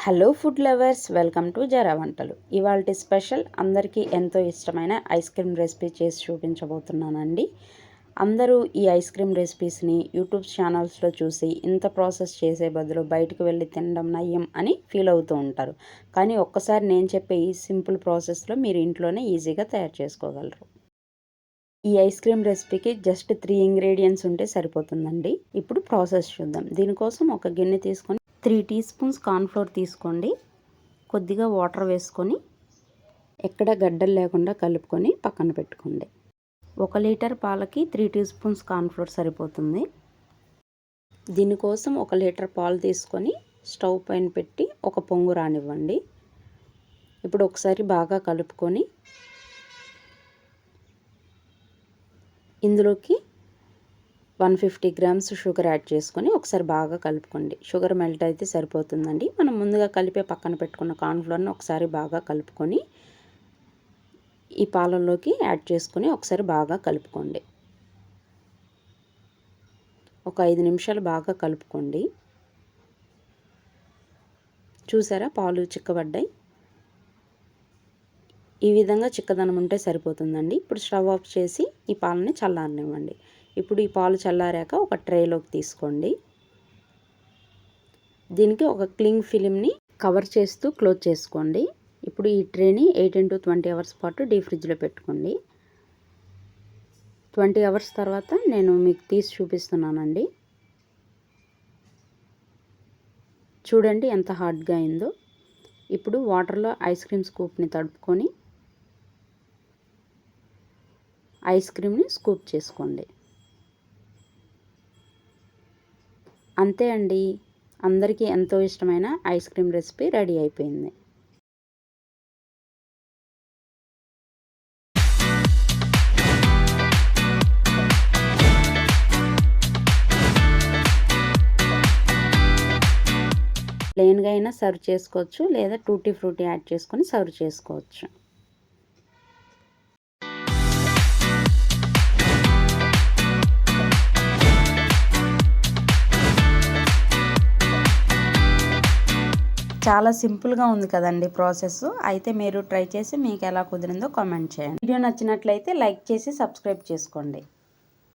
Hello food lovers, welcome to జరా వంటలు. ఇవాల్టి స్పెషల్ అందరికీ ఎంతో ఇష్టమైన ఐస్ క్రీమ్ రెసిపీ చేసి చూపించబోతున్నానండి. అందరూ ఈ ఐస్ క్రీమ్ రెసిపీస్ని యూట్యూబ్ ఛానల్స్లో చూసి ఇంత ప్రాసెస్ చేసే బదులు బయటకు వెళ్ళి తినడం నయ్యం అని ఫీల్ అవుతూ ఉంటారు. కానీ ఒక్కసారి నేను చెప్పే ఈ సింపుల్ ప్రాసెస్లో మీరు ఇంట్లోనే ఈజీగా తయారు చేసుకోగలరు. ఈ ఐస్ క్రీమ్ రెసిపీకి జస్ట్ 3 ఇంగ్రీడియంట్స్ ఉంటే సరిపోతుందండి. ఇప్పుడు ప్రాసెస్ చూద్దాం. దీనికోసం ఒక గిన్నె తీసుకొని 3 టీ స్పూన్స్ కార్న్ఫ్లోర్ తీసుకోండి. కొద్దిగా వాటర్ వేసుకొని ఎక్కడ గడ్డలు లేకుండా కలుపుకొని పక్కన పెట్టుకోండి. 1 లీటర్ పాలకి 3 టీ స్పూన్స్ కార్న్ఫ్లోర్ సరిపోతుంది. దీనికోసం 1 లీటర్ పాలు తీసుకొని స్టవ్ పైన పెట్టి ఒక పొంగు రానివ్వండి. ఇప్పుడు ఒకసారి బాగా కలుపుకొని ఇందులోకి 150 గ్రామ్స్ షుగర్ యాడ్ చేసుకొని ఒకసారి బాగా కలుపుకోండి. షుగర్ మెల్ట్ అయితే సరిపోతుందండి. మనం ముందుగా కలిపే పక్కన పెట్టుకున్న కార్న్ఫ్లోర్ని ఒకసారి బాగా కలుపుకొని ఈ పాలల్లోకి యాడ్ చేసుకొని ఒకసారి బాగా కలుపుకోండి. ఒక 5 నిమిషాలు బాగా కలుపుకోండి. చూసారా, పాలు చిక్కబడ్డాయి. ఈ విధంగా చిక్కదనం ఉంటే సరిపోతుందండి. ఇప్పుడు స్టవ్ ఆఫ్ చేసి ఈ పాలని చల్లారనివ్వండి. ఇప్పుడు ఈ పాలు చల్లారాక ఒక ట్రేలోకి తీసుకోండి. దీనికి ఒక క్లింగ్ ఫిలింని కవర్ చేస్తూ క్లోజ్ చేసుకోండి. ఇప్పుడు ఈ ట్రేని 18 to 20 అవర్స్ పాటు డీప్ ఫ్రిడ్జ్లో పెట్టుకోండి. 20 అవర్స్ తర్వాత నేను మీకు తీసి చూపిస్తున్నానండి. చూడండి ఎంత హార్డ్గా అయిందో. ఇప్పుడు వాటర్లో ఐస్ క్రీమ్ స్కూప్ని తడుపుకొని ఐస్ క్రీమ్ని స్కూప్ చేసుకోండి. అంతే అండి, అందరికీ ఎంతో ఇష్టమైన ఐస్ క్రీమ్ రెసిపీ రెడీ అయిపోయింది. ప్లెయిన్గా అయినా సర్వ్ చేసుకోవచ్చు, లేదా టూటీ ఫ్రూటీ యాడ్ చేసుకొని సర్వ్ చేసుకోవచ్చు. చాలా సింపుల్గా ఉంది కదండి ప్రాసెస్. అయితే మీరు ట్రై చేసి మీకు ఎలా కుదిరిందో కామెంట్ చేయండి. వీడియో నచ్చినట్లయితే లైక్ చేసి సబ్స్క్రైబ్ చేసుకోండి.